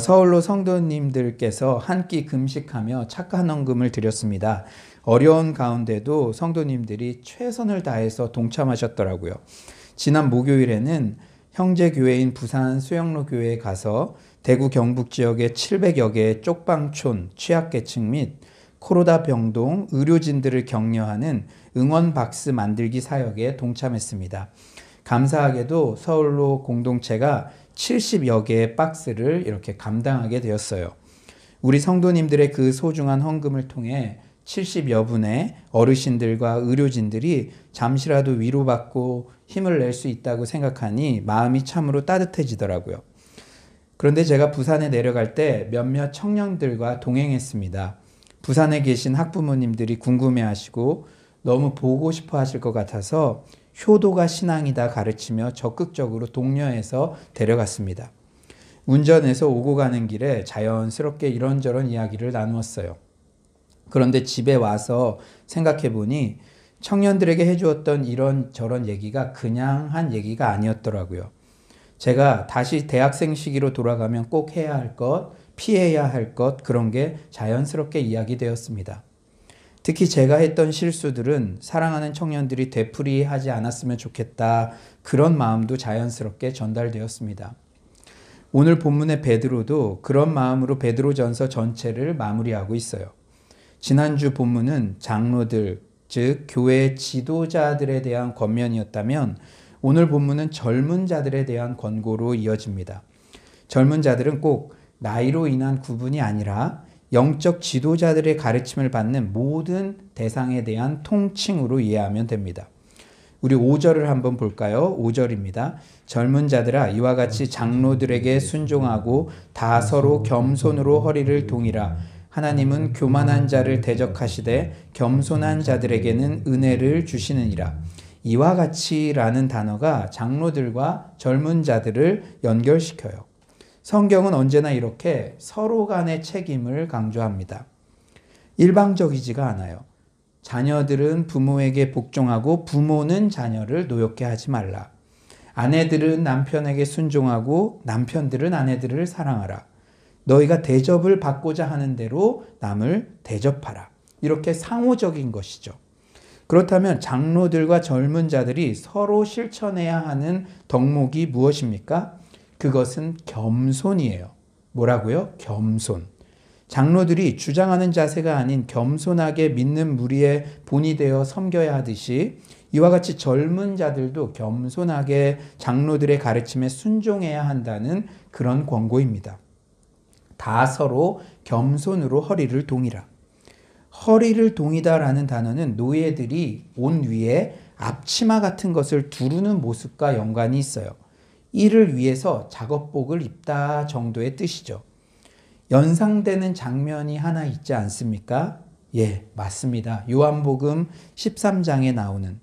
서울로 성도님들께서 한 끼 금식하며 착한 헌금을 드렸습니다. 어려운 가운데도 성도님들이 최선을 다해서 동참하셨더라고요. 지난 목요일에는 형제교회인 부산 수영로 교회에 가서 대구 경북 지역의 700여 개의 쪽방촌 취약계층 및 코로나 병동 의료진들을 격려하는 응원박스 만들기 사역에 동참했습니다. 감사하게도 서울로 공동체가 70여 개의 박스를 이렇게 감당하게 되었어요. 우리 성도님들의 그 소중한 헌금을 통해 70여 분의 어르신들과 의료진들이 잠시라도 위로받고 힘을 낼 수 있다고 생각하니 마음이 참으로 따뜻해지더라고요. 그런데 제가 부산에 내려갈 때 몇몇 청년들과 동행했습니다. 부산에 계신 학부모님들이 궁금해하시고 너무 보고 싶어 하실 것 같아서 효도가 신앙이다 가르치며 적극적으로 독려해서 데려갔습니다. 운전해서 오고 가는 길에 자연스럽게 이런저런 이야기를 나누었어요. 그런데 집에 와서 생각해 보니 청년들에게 해주었던 이런저런 얘기가 그냥 한 얘기가 아니었더라고요. 제가 다시 대학생 시기로 돌아가면 꼭 해야 할 것, 피해야 할 것, 그런 게 자연스럽게 이야기되었습니다. 특히 제가 했던 실수들은 사랑하는 청년들이 되풀이하지 않았으면 좋겠다, 그런 마음도 자연스럽게 전달되었습니다. 오늘 본문의 베드로도 그런 마음으로 베드로전서 전체를 마무리하고 있어요. 지난주 본문은 장로들, 즉 교회 지도자들에 대한 권면이었다면 오늘 본문은 젊은 자들에 대한 권고로 이어집니다. 젊은 자들은 꼭 나이로 인한 구분이 아니라 영적 지도자들의 가르침을 받는 모든 대상에 대한 통칭으로 이해하면 됩니다. 우리 5절을 한번 볼까요? 5절입니다. 젊은 자들아 이와 같이 장로들에게 순종하고 다 서로 겸손으로 허리를 동이라. 하나님은 교만한 자를 대적하시되 겸손한 자들에게는 은혜를 주시느니라. 이와 같이라는 단어가 장로들과 젊은 자들을 연결시켜요. 성경은 언제나 이렇게 서로 간의 책임을 강조합니다. 일방적이지가 않아요. 자녀들은 부모에게 복종하고 부모는 자녀를 노엽게 하지 말라. 아내들은 남편에게 순종하고 남편들은 아내들을 사랑하라. 너희가 대접을 받고자 하는 대로 남을 대접하라. 이렇게 상호적인 것이죠. 그렇다면 장로들과 젊은 자들이 서로 실천해야 하는 덕목이 무엇입니까? 그것은 겸손이에요. 뭐라고요? 겸손. 장로들이 주장하는 자세가 아닌 겸손하게 믿는 무리의 본이 되어 섬겨야 하듯이 이와 같이 젊은 자들도 겸손하게 장로들의 가르침에 순종해야 한다는 그런 권고입니다. 다 서로 겸손으로 허리를 동이라. 허리를 동이다라는 단어는 노예들이 옷 위에 앞치마 같은 것을 두르는 모습과 연관이 있어요. 이를 위해서 작업복을 입다 정도의 뜻이죠. 연상되는 장면이 하나 있지 않습니까? 예, 맞습니다. 요한복음 13장에 나오는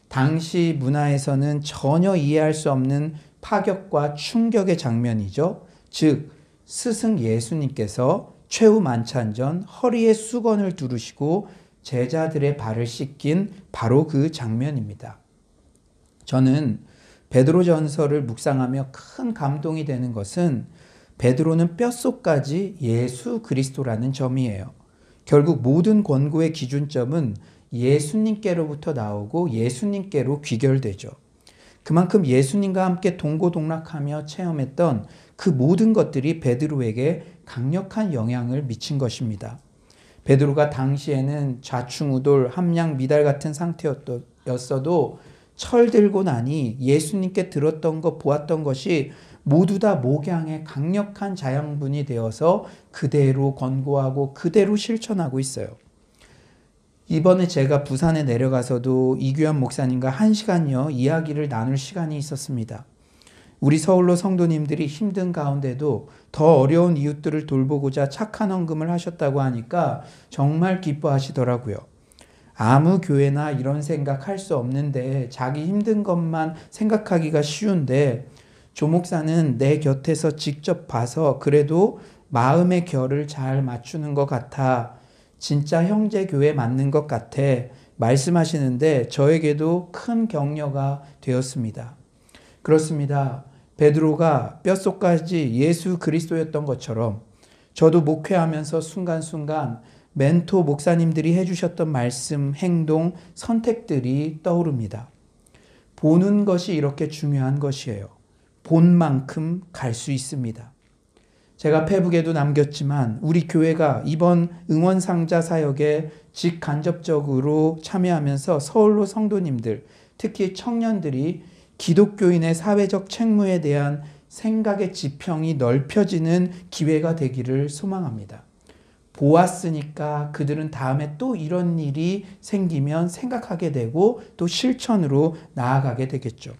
당시 문화에서는 전혀 이해할 수 없는 파격과 충격의 장면이죠. 즉 스승 예수님께서 최후 만찬 전 허리에 수건을 두르시고 제자들의 발을 씻긴 바로 그 장면입니다. 저는 베드로전서를 묵상하며 큰 감동이 되는 것은 베드로는 뼛속까지 예수 그리스도라는 점이에요. 결국 모든 권고의 기준점은 예수님께로부터 나오고 예수님께로 귀결되죠. 그만큼 예수님과 함께 동고동락하며 체험했던 그 모든 것들이 베드로에게 강력한 영향을 미친 것입니다. 베드로가 당시에는 좌충우돌, 함량미달 같은 상태였어도 철 들고 나니 예수님께 들었던 것, 보았던 것이 모두 다 목양의 강력한 자양분이 되어서 그대로 권고하고 그대로 실천하고 있어요. 이번에 제가 부산에 내려가서도 이규현 목사님과 1시간여 이야기를 나눌 시간이 있었습니다. 우리 서울로 성도님들이 힘든 가운데도 더 어려운 이웃들을 돌보고자 착한 헌금을 하셨다고 하니까 정말 기뻐하시더라고요. 아무 교회나 이런 생각할 수 없는데 자기 힘든 것만 생각하기가 쉬운데 조 목사는 내 곁에서 직접 봐서 그래도 마음의 결을 잘 맞추는 것 같아. 진짜 형제 교회 맞는 것 같아. 말씀하시는데 저에게도 큰 격려가 되었습니다. 그렇습니다. 베드로가 뼛속까지 예수 그리스도였던 것처럼 저도 목회하면서 순간순간 멘토 목사님들이 해주셨던 말씀, 행동, 선택들이 떠오릅니다. 보는 것이 이렇게 중요한 것이에요. 본 만큼 갈 수 있습니다. 제가 페북에도 남겼지만 우리 교회가 이번 응원상자 사역에 직간접적으로 참여하면서 서울로 성도님들, 특히 청년들이 기독교인의 사회적 책무에 대한 생각의 지평이 넓혀지는 기회가 되기를 소망합니다. 보았으니까 그들은 다음에 또 이런 일이 생기면 생각하게 되고 또 실천으로 나아가게 되겠죠.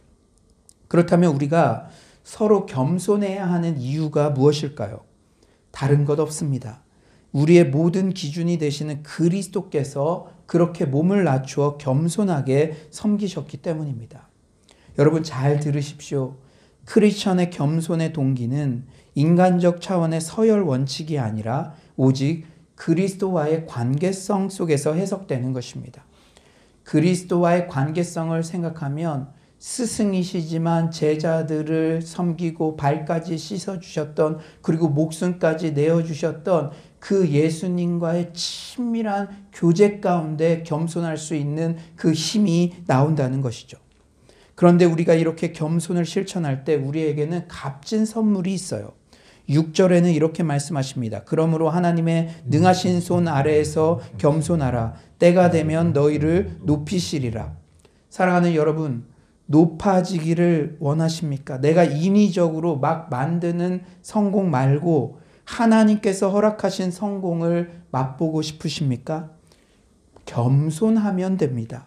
그렇다면 우리가 서로 겸손해야 하는 이유가 무엇일까요? 다른 것 없습니다. 우리의 모든 기준이 되시는 그리스도께서 그렇게 몸을 낮추어 겸손하게 섬기셨기 때문입니다. 여러분 잘 들으십시오. 크리스천의 겸손의 동기는 인간적 차원의 서열 원칙이 아니라 오직 그리스도와의 관계성 속에서 해석되는 것입니다. 그리스도와의 관계성을 생각하면 스승이시지만 제자들을 섬기고 발까지 씻어주셨던, 그리고 목숨까지 내어주셨던 그 예수님과의 친밀한 교제 가운데 겸손할 수 있는 그 힘이 나온다는 것이죠. 그런데 우리가 이렇게 겸손을 실천할 때 우리에게는 값진 선물이 있어요. 6절에는 이렇게 말씀하십니다. 그러므로 하나님의 능하신 손 아래에서 겸손하라. 때가 되면 너희를 높이시리라. 사랑하는 여러분, 높아지기를 원하십니까? 내가 인위적으로 막 만드는 성공 말고 하나님께서 허락하신 성공을 맛보고 싶으십니까? 겸손하면 됩니다.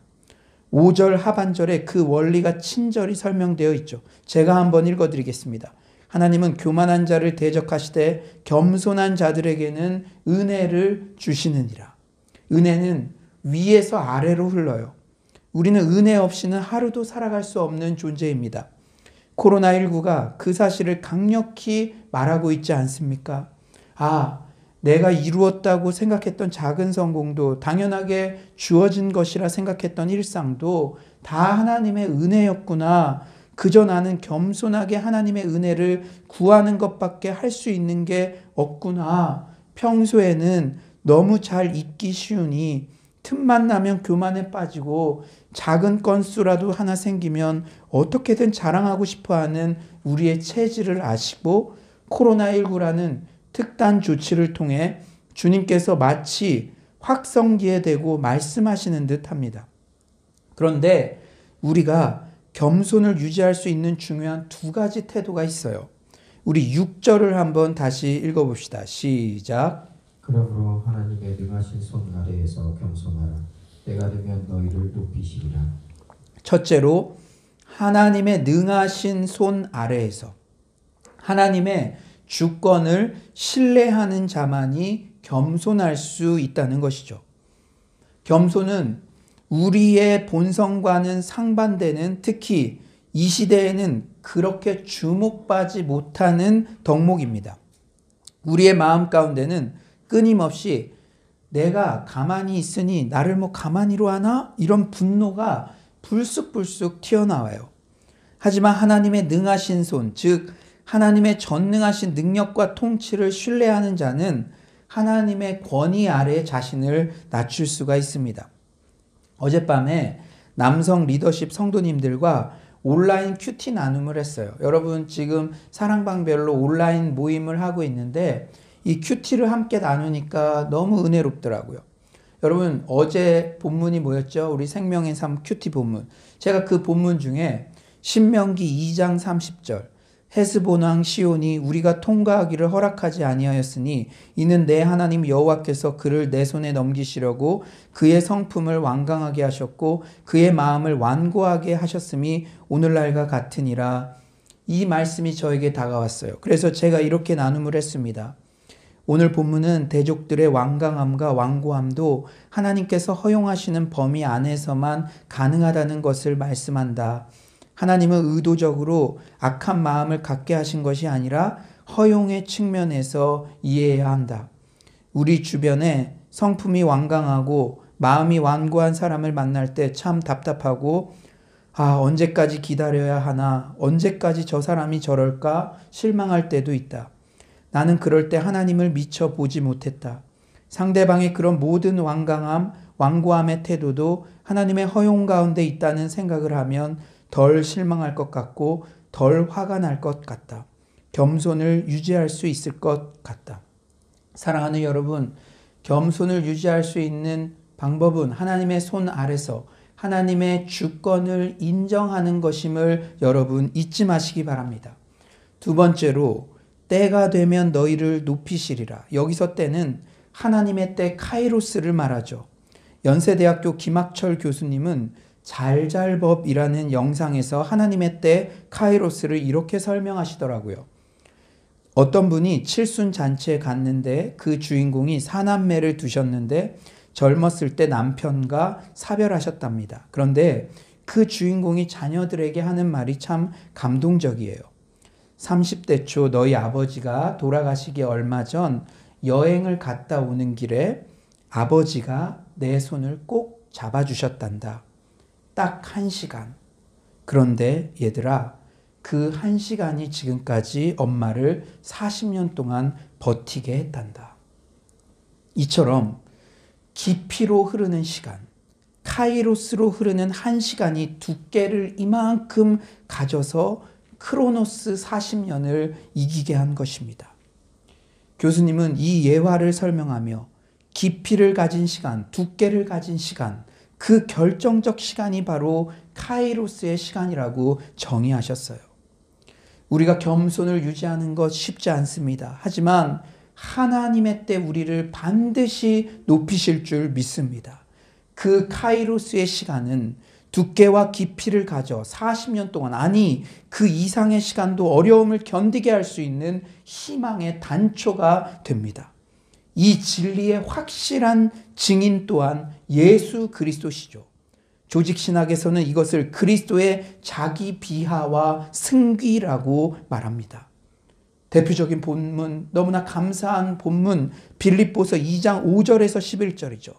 5절 하반절에 그 원리가 친절히 설명되어 있죠. 제가 한번 읽어드리겠습니다. 하나님은 교만한 자를 대적하시되 겸손한 자들에게는 은혜를 주시느니라. 은혜는 위에서 아래로 흘러요. 우리는 은혜 없이는 하루도 살아갈 수 없는 존재입니다. 코로나19가 그 사실을 강력히 말하고 있지 않습니까? 내가 이루었다고 생각했던 작은 성공도, 당연하게 주어진 것이라 생각했던 일상도 다 하나님의 은혜였구나. 그저 나는 겸손하게 하나님의 은혜를 구하는 것밖에 할 수 있는 게 없구나. 평소에는 너무 잘 잊기 쉬우니 틈만 나면 교만에 빠지고 작은 건수라도 하나 생기면 어떻게든 자랑하고 싶어하는 우리의 체질을 아시고 코로나19라는 특단 조치를 통해 주님께서 마치 확성기에 대고 말씀하시는 듯 합니다. 그런데 우리가 겸손을 유지할 수 있는 중요한 두 가지 태도가 있어요. 우리 6절을 한번 다시 읽어봅시다. 시작. 그러므로 하나님의 능하신 손 아래에서 겸손하라. 때가 되면 너희를 높이시리라. 첫째로 하나님의 능하신 손 아래에서, 하나님의 주권을 신뢰하는 자만이 겸손할 수 있다는 것이죠. 겸손은 우리의 본성과는 상반되는, 특히 이 시대에는 그렇게 주목받지 못하는 덕목입니다. 우리의 마음 가운데는 끊임없이 내가 가만히 있으니 나를 가만히로 하나? 이런 분노가 불쑥불쑥 튀어나와요. 하지만 하나님의 능하신 손, 즉 하나님의 전능하신 능력과 통치를 신뢰하는 자는 하나님의 권위 아래 자신을 낮출 수가 있습니다. 어젯밤에 남성 리더십 성도님들과 온라인 큐티 나눔을 했어요. 여러분 지금 사랑방별로 온라인 모임을 하고 있는데 이 큐티를 함께 나누니까 너무 은혜롭더라고요. 여러분 어제 본문이 뭐였죠? 우리 생명의 삶 큐티 본문. 제가 그 본문 중에 신명기 2장 30절 헤스본 왕 시온이 우리가 통과하기를 허락하지 아니하였으니 이는 내 하나님 여호와께서 그를 내 손에 넘기시려고 그의 성품을 완강하게 하셨고 그의 마음을 완고하게 하셨음이 오늘날과 같으니라. 이 말씀이 저에게 다가왔어요. 그래서 제가 이렇게 나눔을 했습니다. 오늘 본문은 대족들의 완강함과 완고함도 하나님께서 허용하시는 범위 안에서만 가능하다는 것을 말씀한다. 하나님은 의도적으로 악한 마음을 갖게 하신 것이 아니라 허용의 측면에서 이해해야 한다. 우리 주변에 성품이 완강하고 마음이 완고한 사람을 만날 때 참 답답하고 아, 언제까지 기다려야 하나? 언제까지 저 사람이 저럴까? 실망할 때도 있다. 나는 그럴 때 하나님을 미처 보지 못했다. 상대방의 그런 모든 완강함, 완고함의 태도도 하나님의 허용 가운데 있다는 생각을 하면 덜 실망할 것 같고 덜 화가 날 것 같다. 겸손을 유지할 수 있을 것 같다. 사랑하는 여러분, 겸손을 유지할 수 있는 방법은 하나님의 손 아래서 하나님의 주권을 인정하는 것임을 여러분 잊지 마시기 바랍니다. 두 번째로 때가 되면 너희를 높이시리라. 여기서 때는 하나님의 때 카이로스를 말하죠. 연세대학교 김학철 교수님은 잘잘법이라는 영상에서 하나님의 때 카이로스를 이렇게 설명하시더라고요. 어떤 분이 칠순잔치에 갔는데 그 주인공이 사남매를 두셨는데 젊었을 때 남편과 사별하셨답니다. 그런데 그 주인공이 자녀들에게 하는 말이 참 감동적이에요. 30대 초 너희 아버지가 돌아가시기 얼마 전 여행을 갔다 오는 길에 아버지가 내 손을 꼭 잡아주셨단다. 딱 1시간. 그런데 얘들아, 그 1시간이 지금까지 엄마를 40년 동안 버티게 했단다. 이처럼 깊이로 흐르는 시간, 카이로스로 흐르는 1시간이 두께를 이만큼 가져서 크로노스 40년을 이기게 한 것입니다. 교수님은 이 예화를 설명하며 깊이를 가진 시간, 두께를 가진 시간, 그 결정적 시간이 바로 카이로스의 시간이라고 정의하셨어요. 우리가 겸손을 유지하는 것 쉽지 않습니다. 하지만 하나님의 때 우리를 반드시 높이실 줄 믿습니다. 그 카이로스의 시간은 두께와 깊이를 가져 40년 동안, 아니 그 이상의 시간도 어려움을 견디게 할 수 있는 희망의 단초가 됩니다. 이 진리의 확실한 증인 또한 예수 그리스도시죠. 조직신학에서는 이것을 그리스도의 자기 비하와 승귀라고 말합니다. 대표적인 본문, 너무나 감사한 본문 빌립보서 2장 5절에서 11절이죠.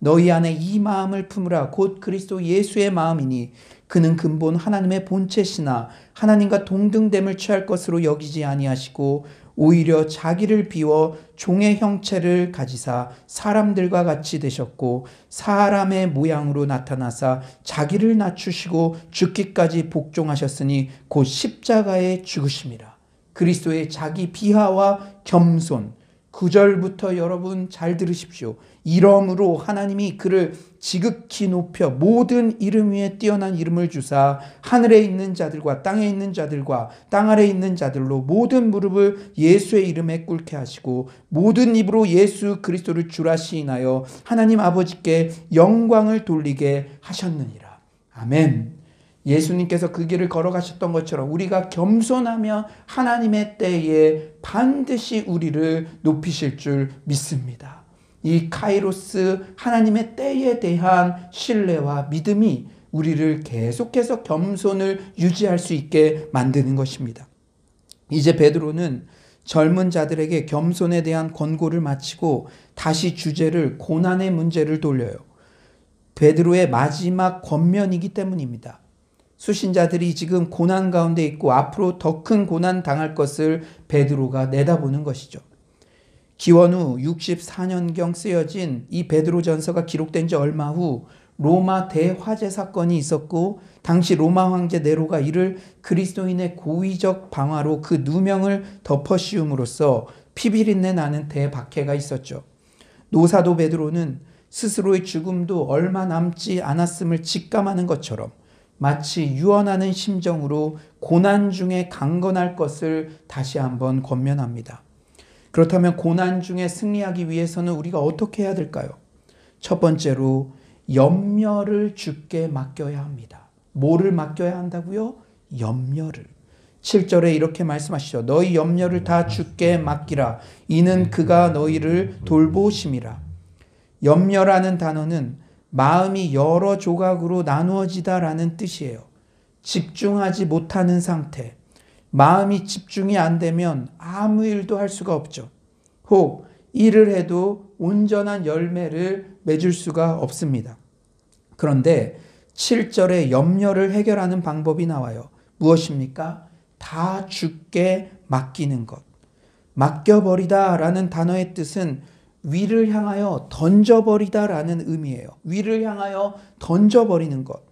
너희 안에 이 마음을 품으라 곧 그리스도 예수의 마음이니 그는 근본 하나님의 본체시나 하나님과 동등됨을 취할 것으로 여기지 아니하시고 오히려 자기를 비워 종의 형체를 가지사 사람들과 같이 되셨고 사람의 모양으로 나타나사 자기를 낮추시고 죽기까지 복종하셨으니 곧 십자가에 죽으심이라. 그리스도의 자기 비하와 겸손, 9절부터 여러분 잘 들으십시오. 이러므로 하나님이 그를 지극히 높여 모든 이름 위에 뛰어난 이름을 주사 하늘에 있는 자들과 땅에 있는 자들과 땅 아래에 있는 자들로 모든 무릎을 예수의 이름에 꿇게 하시고 모든 입으로 예수 그리스도를 주라 시인하여 하나님 아버지께 영광을 돌리게 하셨느니라. 아멘. 예수님께서 그 길을 걸어가셨던 것처럼 우리가 겸손하며 하나님의 때에 반드시 우리를 높이실 줄 믿습니다. 이 카이로스 하나님의 때에 대한 신뢰와 믿음이 우리를 계속해서 겸손을 유지할 수 있게 만드는 것입니다. 이제 베드로는 젊은 자들에게 겸손에 대한 권고를 마치고 다시 주제를 고난의 문제를 돌려요. 베드로의 마지막 권면이기 때문입니다. 수신자들이 지금 고난 가운데 있고 앞으로 더 큰 고난 당할 것을 베드로가 내다보는 것이죠. 기원 후 64년경 쓰여진 이 베드로전서가 기록된 지 얼마 후 로마 대화재 사건이 있었고 당시 로마 황제 네로가 이를 그리스도인의 고의적 방화로 그 누명을 덮어씌움으로써 피비린내 나는 대박해가 있었죠. 노사도 베드로는 스스로의 죽음도 얼마 남지 않았음을 직감하는 것처럼 마치 유언하는 심정으로 고난 중에 강건할 것을 다시 한번 권면합니다. 그렇다면 고난 중에 승리하기 위해서는 우리가 어떻게 해야 될까요? 첫 번째로 염려를 주께 맡겨야 합니다. 뭐를 맡겨야 한다고요? 염려를. 7절에 이렇게 말씀하시죠. 너희 염려를 다 주께 맡기라. 이는 그가 너희를 돌보심이라. 염려라는 단어는 마음이 여러 조각으로 나누어지다라는 뜻이에요. 집중하지 못하는 상태. 마음이 집중이 안 되면 아무 일도 할 수가 없죠. 혹 일을 해도 온전한 열매를 맺을 수가 없습니다. 그런데 7절에 염려를 해결하는 방법이 나와요. 무엇입니까? 다 주께 맡기는 것. 맡겨버리다 라는 단어의 뜻은 위를 향하여 던져버리다 라는 의미예요. 위를 향하여 던져버리는 것.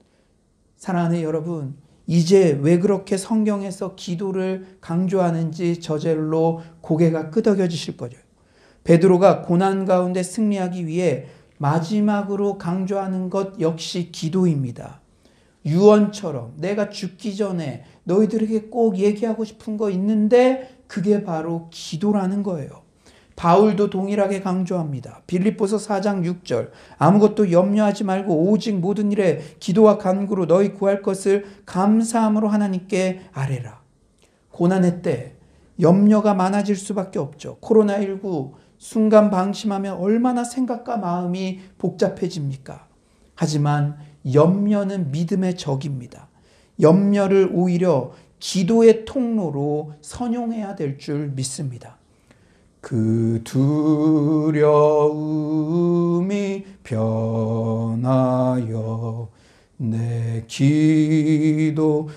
사랑하는 여러분, 이제 왜 그렇게 성경에서 기도를 강조하는지 저절로 고개가 끄덕여지실 거죠. 베드로가 고난 가운데 승리하기 위해 마지막으로 강조하는 것 역시 기도입니다. 유언처럼 내가 죽기 전에 너희들에게 꼭 얘기하고 싶은 거 있는데 그게 바로 기도라는 거예요. 바울도 동일하게 강조합니다. 빌립보서 4장 6절 아무것도 염려하지 말고 오직 모든 일에 기도와 간구로 너희 구할 것을 감사함으로 하나님께 아뢰라. 고난의 때 염려가 많아질 수밖에 없죠. 코로나19 순간 방심하면 얼마나 생각과 마음이 복잡해집니까? 하지만 염려는 믿음의 적입니다. 염려를 오히려 기도의 통로로 선용해야 될 줄 믿습니다. 그 두려움이 변하여 내 기도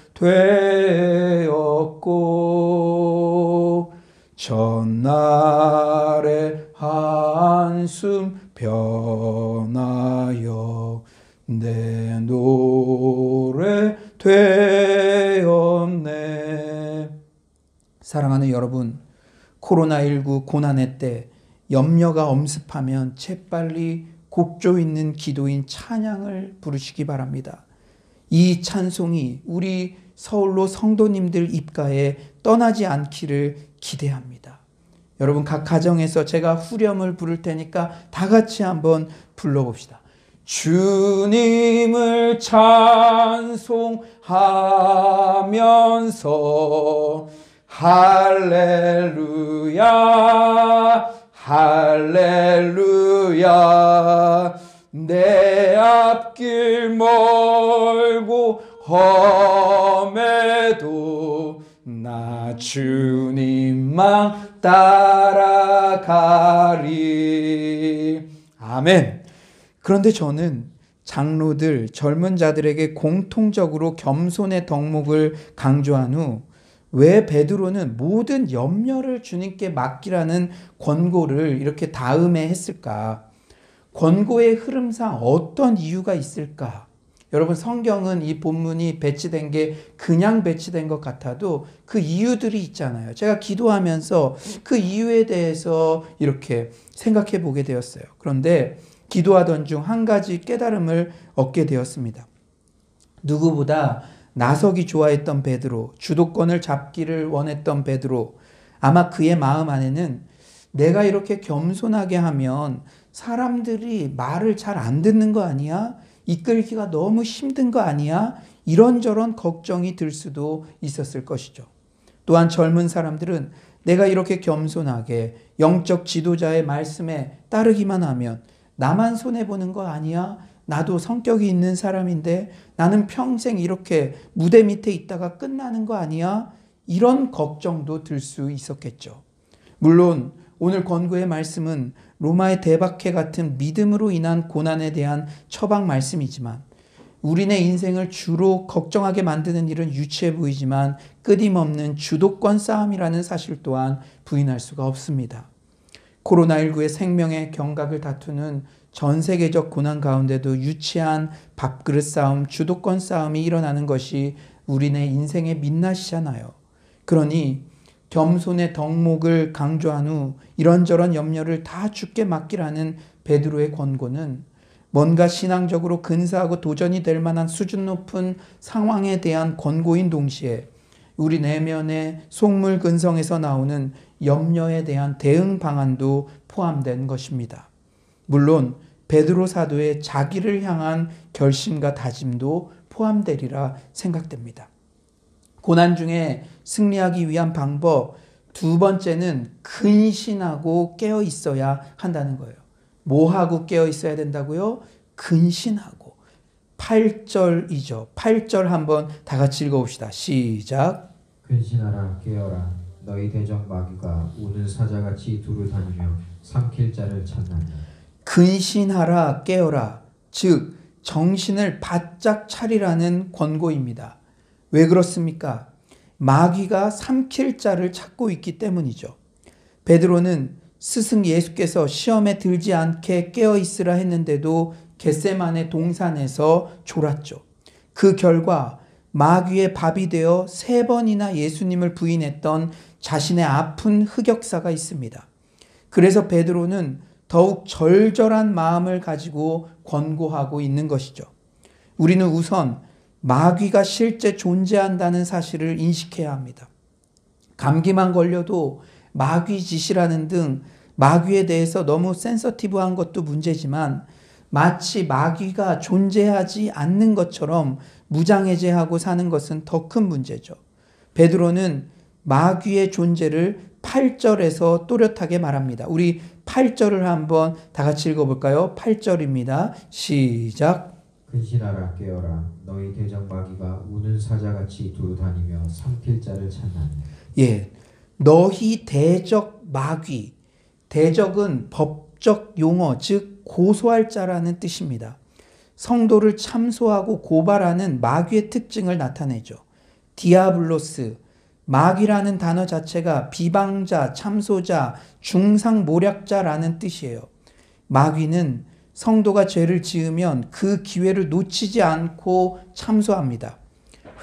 되었고 전날의 한숨 변하여 내 노래 되었네. 사랑하는 여러분, 코로나19 고난의 때 염려가 엄습하면 재빨리 곡조 있는 기도인 찬양을 부르시기 바랍니다. 이 찬송이 우리 서울로 성도님들 입가에 떠나지 않기를 기대합니다. 여러분, 각 가정에서 제가 후렴을 부를 테니까 다 같이 한번 불러봅시다. 주님을 찬송하면서 할렐루야 할렐루야 내 앞길 멀고 험해도 나 주님만 따라가리. 아멘. 그런데 저는 장로들, 젊은 자들에게 공통적으로 겸손의 덕목을 강조한 후 왜 베드로는 모든 염려를 주님께 맡기라는 권고를 이렇게 다음에 했을까? 권고의 흐름상 어떤 이유가 있을까? 여러분, 성경은 이 본문이 배치된 게 그냥 배치된 것 같아도 그 이유들이 있잖아요. 제가 기도하면서 그 이유에 대해서 이렇게 생각해 보게 되었어요. 그런데 기도하던 중 한 가지 깨달음을 얻게 되었습니다. 누구보다 나서기 좋아했던 베드로, 주도권을 잡기를 원했던 베드로, 아마 그의 마음 안에는 내가 이렇게 겸손하게 하면 사람들이 말을 잘 안 듣는 거 아니야? 이끌기가 너무 힘든 거 아니야? 이런저런 걱정이 들 수도 있었을 것이죠. 또한 젊은 사람들은 내가 이렇게 겸손하게 영적 지도자의 말씀에 따르기만 하면 나만 손해보는 거 아니야? 나도 성격이 있는 사람인데 나는 평생 이렇게 무대 밑에 있다가 끝나는 거 아니야? 이런 걱정도 들 수 있었겠죠. 물론 오늘 권고의 말씀은 로마의 대박해 같은 믿음으로 인한 고난에 대한 처방 말씀이지만 우리네 인생을 주로 걱정하게 만드는 일은 유치해 보이지만 끊임없는 주도권 싸움이라는 사실 또한 부인할 수가 없습니다. 코로나19의 생명의 경각을 다투는 전 세계적 고난 가운데도 유치한 밥그릇 싸움, 주도권 싸움이 일어나는 것이 우리네 인생의 민낯이잖아요. 그러니 겸손의 덕목을 강조한 후 이런저런 염려를 다 주께 맡기라는 베드로의 권고는 뭔가 신앙적으로 근사하고 도전이 될 만한 수준 높은 상황에 대한 권고인 동시에 우리 내면의 속물근성에서 나오는 염려에 대한 대응 방안도 포함된 것입니다. 물론 베드로 사도의 자기를 향한 결심과 다짐도 포함되리라 생각됩니다. 고난 중에 승리하기 위한 방법 두 번째는 근신하고 깨어 있어야 한다는 거예요. 뭐 하고 깨어 있어야 된다고요? 근신하고. 8절이죠. 8절 한번 다 같이 읽어봅시다. 시작. 근신하라 깨어라 너희 대적 마귀가 우는 사자같이 두루 다니며 삼킬 자를 찾나니. 근신하라 깨어라. 즉 정신을 바짝 차리라는 권고입니다. 왜 그렇습니까? 마귀가 삼킬 자를 찾고 있기 때문이죠. 베드로는 스승 예수께서 시험에 들지 않게 깨어 있으라 했는데도 겟세마네 동산에서 졸았죠. 그 결과 마귀의 밥이 되어 3번이나 예수님을 부인했던 자신의 아픈 흑역사가 있습니다. 그래서 베드로는 더욱 절절한 마음을 가지고 권고하고 있는 것이죠. 우리는 우선 마귀가 실제 존재한다는 사실을 인식해야 합니다. 감기만 걸려도 마귀 짓이라는 등 마귀에 대해서 너무 센서티브한 것도 문제지만 마치 마귀가 존재하지 않는 것처럼 무장해제하고 사는 것은 더 큰 문제죠. 베드로는 마귀의 존재를 8절에서 또렷하게 말합니다. 우리 8절을 한번 다 같이 읽어볼까요? 8절입니다. 시작. 근신하라 깨어라 너희 대적 마귀가 우는 사자같이 두루다니며 삼킬 자를 찾나니. 예, 너희 대적 마귀. 대적은 법적 용어, 즉 고소할 자라는 뜻입니다. 성도를 참소하고 고발하는 마귀의 특징을 나타내죠. 디아블로스, 마귀라는 단어 자체가 비방자, 참소자, 중상모략자라는 뜻이에요. 마귀는 성도가 죄를 지으면 그 기회를 놓치지 않고 참소합니다.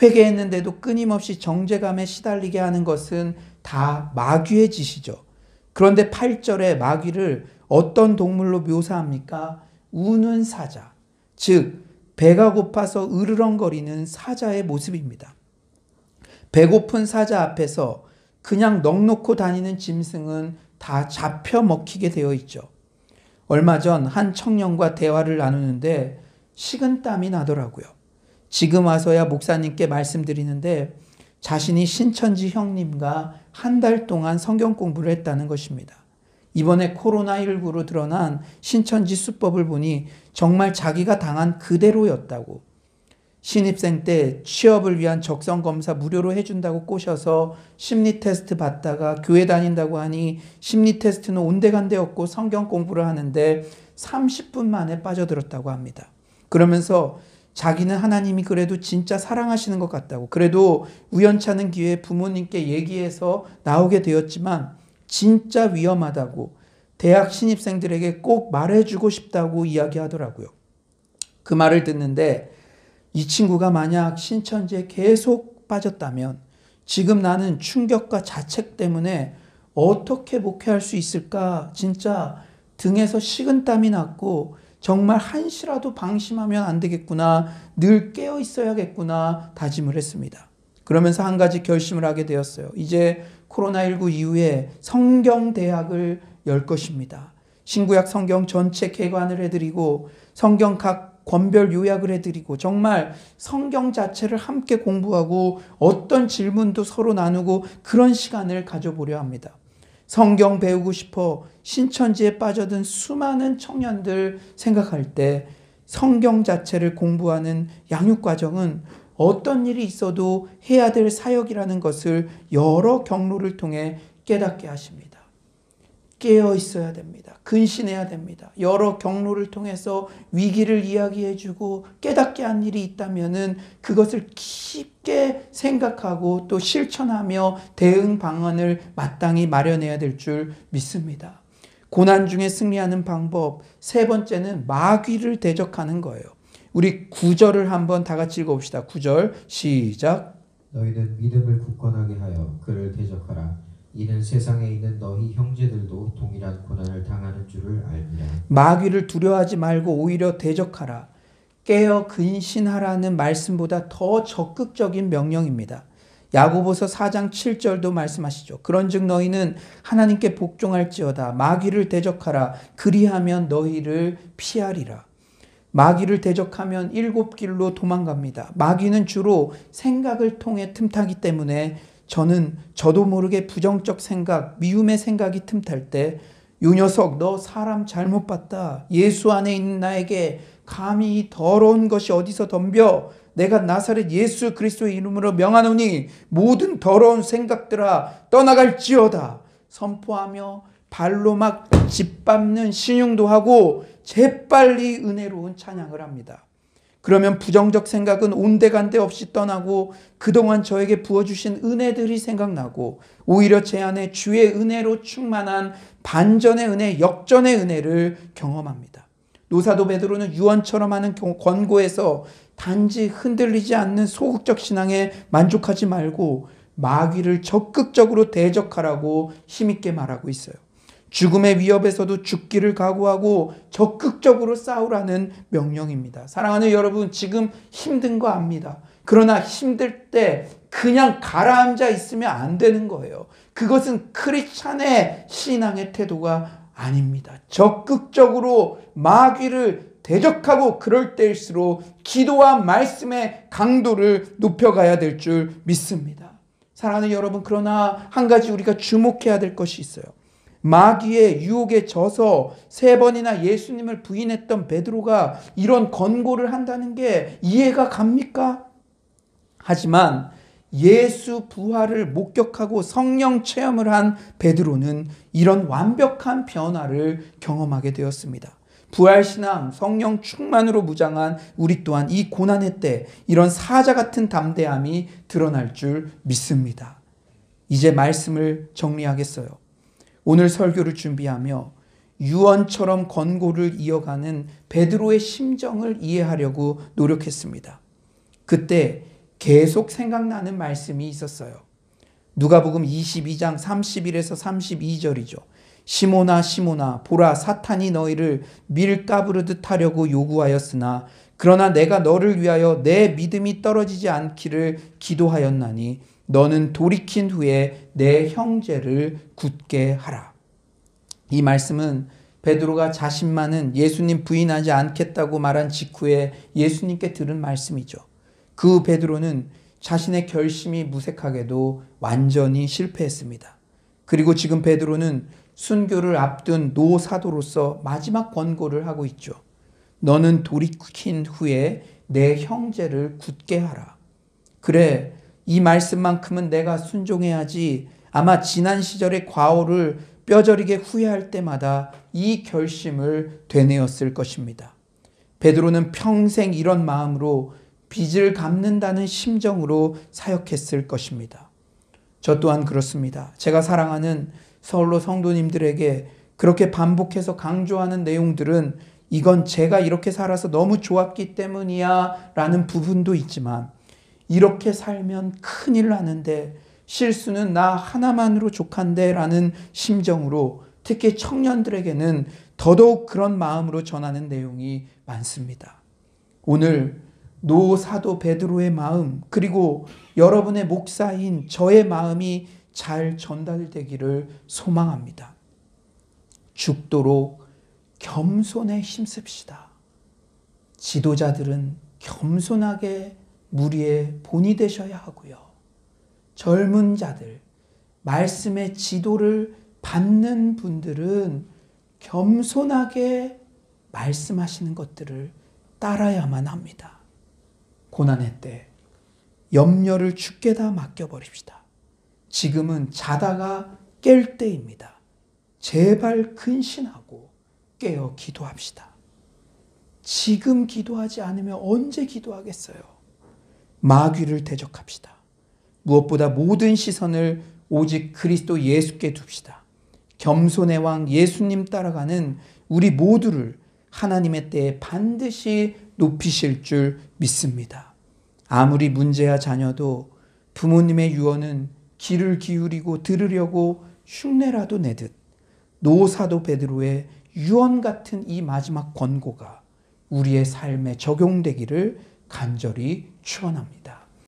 회개했는데도 끊임없이 정죄감에 시달리게 하는 것은 다 마귀의 짓이죠. 그런데 8절에 마귀를 어떤 동물로 묘사합니까? 우는 사자, 즉 배가 고파서 으르렁거리는 사자의 모습입니다. 배고픈 사자 앞에서 그냥 넋놓고 다니는 짐승은 다 잡혀 먹히게 되어 있죠. 얼마 전 한 청년과 대화를 나누는데 식은땀이 나더라고요. 지금 와서야 목사님께 말씀드리는데 자신이 신천지 형님과 한 달 동안 성경 공부를 했다는 것입니다. 이번에 코로나19로 드러난 신천지 수법을 보니 정말 자기가 당한 그대로였다고. 신입생 때 취업을 위한 적성검사 무료로 해준다고 꼬셔서 심리 테스트 받다가 교회 다닌다고 하니 심리 테스트는 온데간데 없고 성경 공부를 하는데 30분 만에 빠져들었다고 합니다. 그러면서 자기는 하나님이 그래도 진짜 사랑하시는 것 같다고, 그래도 우연찮은 기회에 부모님께 얘기해서 나오게 되었지만 진짜 위험하다고 대학 신입생들에게 꼭 말해주고 싶다고 이야기하더라고요. 그 말을 듣는데 이 친구가 만약 신천지에 계속 빠졌다면 지금 나는 충격과 자책 때문에 어떻게 목회할 수 있을까 진짜 등에서 식은땀이 났고 정말 한시라도 방심하면 안 되겠구나, 늘 깨어 있어야겠구나 다짐을 했습니다. 그러면서 한 가지 결심을 하게 되었어요. 이제 코로나19 이후에 성경대학을 열 것입니다. 신구약 성경 전체 개관을 해드리고 성경 각 권별 요약을 해드리고 정말 성경 자체를 함께 공부하고 어떤 질문도 서로 나누고 그런 시간을 가져보려 합니다. 성경 배우고 싶어 신천지에 빠져든 수많은 청년들 생각할 때 성경 자체를 공부하는 양육과정은 어떤 일이 있어도 해야 될 사역이라는 것을 여러 경로를 통해 깨닫게 하십니다. 깨어 있어야 됩니다. 근신해야 됩니다. 여러 경로를 통해서 위기를 이야기해주고 깨닫게 한 일이 있다면은 그것을 깊게 생각하고 또 실천하며 대응 방안을 마땅히 마련해야 될 줄 믿습니다. 고난 중에 승리하는 방법, 3번째는 마귀를 대적하는 거예요. 우리 9절을 한번 다 같이 읽어봅시다. 9절 시작. 너희는 믿음을 굳건하게 하여 그를 대적하라. 이는 세상에 있는 너희 형제들도 동일한 고난을 당하는 줄을 알미라. 마귀를 두려워하지 말고 오히려 대적하라. 깨어 근신하라는 말씀보다 더 적극적인 명령입니다. 야고보서 4장 7절도 말씀하시죠. 그런즉 너희는 하나님께 복종할지어다. 마귀를 대적하라. 그리하면 너희를 피하리라. 마귀를 대적하면 7길로 도망갑니다. 마귀는 주로 생각을 통해 틈타기 때문에 저도 모르게 부정적 생각, 미움의 생각이 틈탈 때 요 녀석 너 사람 잘못 봤다. 예수 안에 있는 나에게 감히 이 더러운 것이 어디서 덤벼. 내가 나사렛 예수 그리스도의 이름으로 명하노니 모든 더러운 생각들아 떠나갈지어다. 선포하며 발로 막 짓밟는 신용도 하고 재빨리 은혜로운 찬양을 합니다. 그러면 부정적 생각은 온데간데 없이 떠나고 그동안 저에게 부어주신 은혜들이 생각나고 오히려 제 안에 주의 은혜로 충만한 반전의 은혜, 역전의 은혜를 경험합니다. 노사도 베드로는 유언처럼 하는 권고에서 단지 흔들리지 않는 소극적 신앙에 만족하지 말고 마귀를 적극적으로 대적하라고 힘있게 말하고 있어요. 죽음의 위협에서도 죽기를 각오하고 적극적으로 싸우라는 명령입니다. 사랑하는 여러분, 지금 힘든 거 압니다. 그러나 힘들 때 그냥 가라앉아 있으면 안 되는 거예요. 그것은 크리스찬의 신앙의 태도가 아닙니다. 적극적으로 마귀를 대적하고 그럴 때일수록 기도와 말씀의 강도를 높여가야 될 줄 믿습니다. 사랑하는 여러분, 그러나 한 가지 우리가 주목해야 될 것이 있어요. 마귀의 유혹에 져서 3번이나 예수님을 부인했던 베드로가 이런 권고를 한다는 게 이해가 갑니까? 하지만 예수 부활을 목격하고 성령 체험을 한 베드로는 이런 완벽한 변화를 경험하게 되었습니다. 부활신앙, 성령 충만으로 무장한 우리 또한 이 고난의 때 이런 사자 같은 담대함이 드러날 줄 믿습니다. 이제 말씀을 정리하겠어요. 오늘 설교를 준비하며 유언처럼 권고를 이어가는 베드로의 심정을 이해하려고 노력했습니다. 그때 계속 생각나는 말씀이 있었어요. 누가복음 22장 31에서 32절이죠. 시몬아 시몬아 보라 사탄이 너희를 밀가부르듯 하려고 요구하였으나 그러나 내가 너를 위하여 내 믿음이 떨어지지 않기를 기도하였나니 너는 돌이킨 후에 내 형제를 굳게 하라. 이 말씀은 베드로가 자신만은 예수님 부인하지 않겠다고 말한 직후에 예수님께 들은 말씀이죠. 그 베드로는 자신의 결심이 무색하게도 완전히 실패했습니다. 그리고 지금 베드로는 순교를 앞둔 노사도로서 마지막 권고를 하고 있죠. 너는 돌이킨 후에 내 형제를 굳게 하라. 그래, 이 말씀만큼은 내가 순종해야지. 아마 지난 시절의 과오를 뼈저리게 후회할 때마다 이 결심을 되뇌었을 것입니다. 베드로는 평생 이런 마음으로 빚을 갚는다는 심정으로 사역했을 것입니다. 저 또한 그렇습니다. 제가 사랑하는 서울로 성도님들에게 그렇게 반복해서 강조하는 내용들은 이건 제가 이렇게 살아서 너무 좋았기 때문이야 라는 부분도 있지만 이렇게 살면 큰일 나는데 실수는 나 하나만으로 족한데 라는 심정으로 특히 청년들에게는 더더욱 그런 마음으로 전하는 내용이 많습니다. 오늘 노사도 베드로의 마음 그리고 여러분의 목사인 저의 마음이 잘 전달되기를 소망합니다. 죽도록 겸손에 힘씁시다. 지도자들은 겸손하게 무리의 본이 되셔야 하고요. 젊은 자들, 말씀의 지도를 받는 분들은 겸손하게 말씀하시는 것들을 따라야만 합니다. 고난의 때 염려를 주께다 맡겨버립시다. 지금은 자다가 깰 때입니다. 제발 근신하고 깨어 기도합시다. 지금 기도하지 않으면 언제 기도하겠어요? 마귀를 대적합시다. 무엇보다 모든 시선을 오직 그리스도 예수께 둡시다. 겸손의 왕 예수님 따라가는 우리 모두를 하나님의 때에 반드시 높이실 줄 믿습니다. 아무리 문제야 자녀도 부모님의 유언은 귀를 기울이고 들으려고 흉내라도 내듯 노사도 베드로의 유언 같은 이 마지막 권고가 우리의 삶에 적용되기를 간절히 축원합니다.